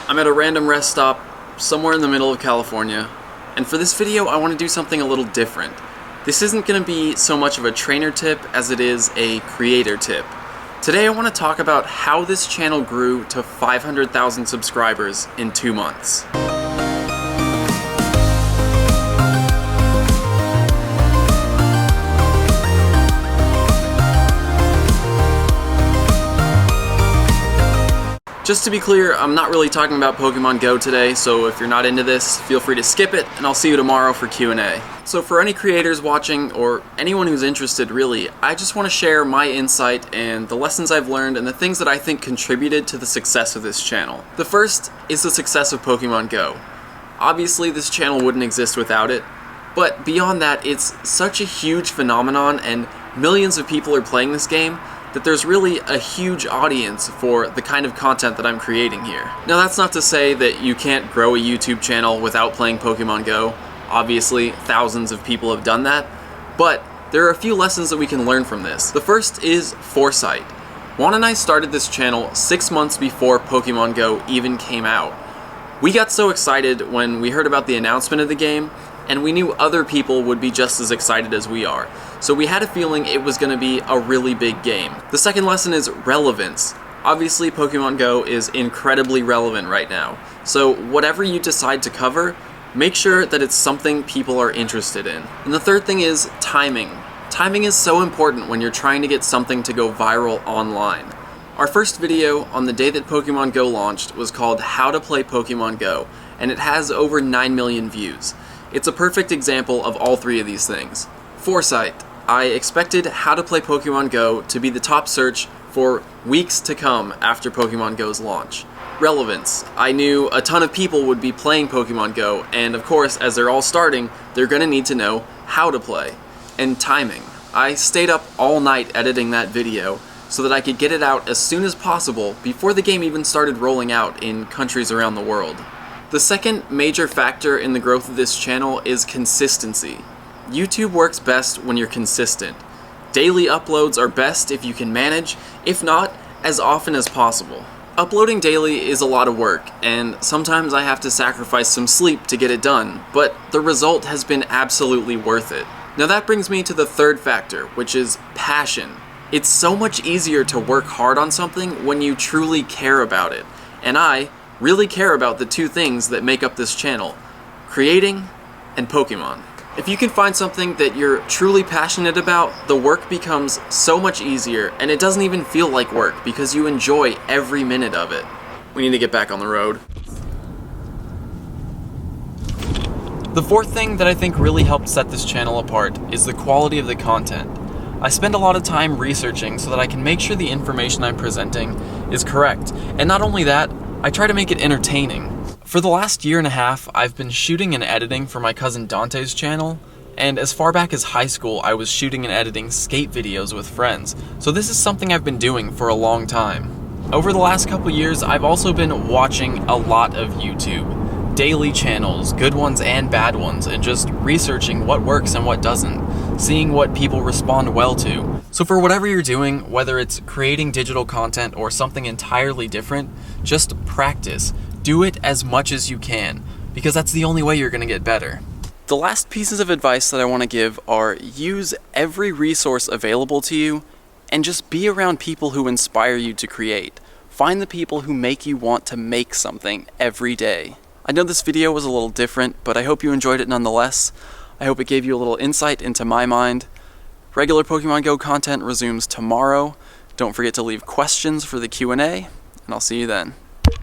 I'm at a random rest stop somewhere in the middle of California, and for this video I want to do something a little different. This isn't going to be so much of a trainer tip as it is a creator tip. Today I want to talk about how this channel grew to 500,000 subscribers in 2 months. Just to be clear, I'm not really talking about Pokemon Go today, so if you're not into this, feel free to skip it, and I'll see you tomorrow for Q&A. So for any creators watching, or anyone who's interested really, I just want to share my insight and the lessons I've learned and the things that I think contributed to the success of this channel. The first is the success of Pokemon Go. Obviously this channel wouldn't exist without it, but beyond that, it's such a huge phenomenon and millions of people are playing this game that there's really a huge audience for the kind of content that I'm creating here. Now that's not to say that you can't grow a YouTube channel without playing Pokemon Go. Obviously, thousands of people have done that, but there are a few lessons that we can learn from this. The first is foresight. Juan and I started this channel 6 months before Pokemon Go even came out. We got so excited when we heard about the announcement of the game, and we knew other people would be just as excited as we are. So we had a feeling it was going to be a really big game. The second lesson is relevance. Obviously Pokemon Go is incredibly relevant right now. So whatever you decide to cover, make sure that it's something people are interested in. And the third thing is timing. Timing is so important when you're trying to get something to go viral online. Our first video on the day that Pokemon Go launched was called How to Play Pokemon Go, and it has over 9 million views. It's a perfect example of all three of these things. Foresight. I expected How to Play Pokemon Go to be the top search for weeks to come after Pokemon Go's launch. Relevance. I knew a ton of people would be playing Pokemon Go, and of course, as they're all starting, they're gonna need to know how to play. And timing. I stayed up all night editing that video so that I could get it out as soon as possible before the game even started rolling out in countries around the world. The second major factor in the growth of this channel is consistency. YouTube works best when you're consistent. Daily uploads are best if you can manage, if not, as often as possible. Uploading daily is a lot of work, and sometimes I have to sacrifice some sleep to get it done, but the result has been absolutely worth it. Now that brings me to the third factor, which is passion. It's so much easier to work hard on something when you truly care about it, and I really care about the two things that make up this channel, creating and Pokemon. If you can find something that you're truly passionate about, the work becomes so much easier and it doesn't even feel like work because you enjoy every minute of it. We need to get back on the road. The fourth thing that I think really helped set this channel apart is the quality of the content. I spend a lot of time researching so that I can make sure the information I'm presenting is correct. And not only that, I try to make it entertaining. For the last year and a half, I've been shooting and editing for my cousin Dante's channel, and as far back as high school, I was shooting and editing skate videos with friends, so this is something I've been doing for a long time. Over the last couple years, I've also been watching a lot of YouTube. Daily channels, good ones and bad ones, and just researching what works and what doesn't, seeing what people respond well to. So for whatever you're doing, whether it's creating digital content or something entirely different, just practice. Do it as much as you can, because that's the only way you're going to get better. The last pieces of advice that I want to give are use every resource available to you and just be around people who inspire you to create. Find the people who make you want to make something every day. I know this video was a little different, but I hope you enjoyed it nonetheless. I hope it gave you a little insight into my mind. Regular Pokemon Go content resumes tomorrow. Don't forget to leave questions for the Q&A, and I'll see you then.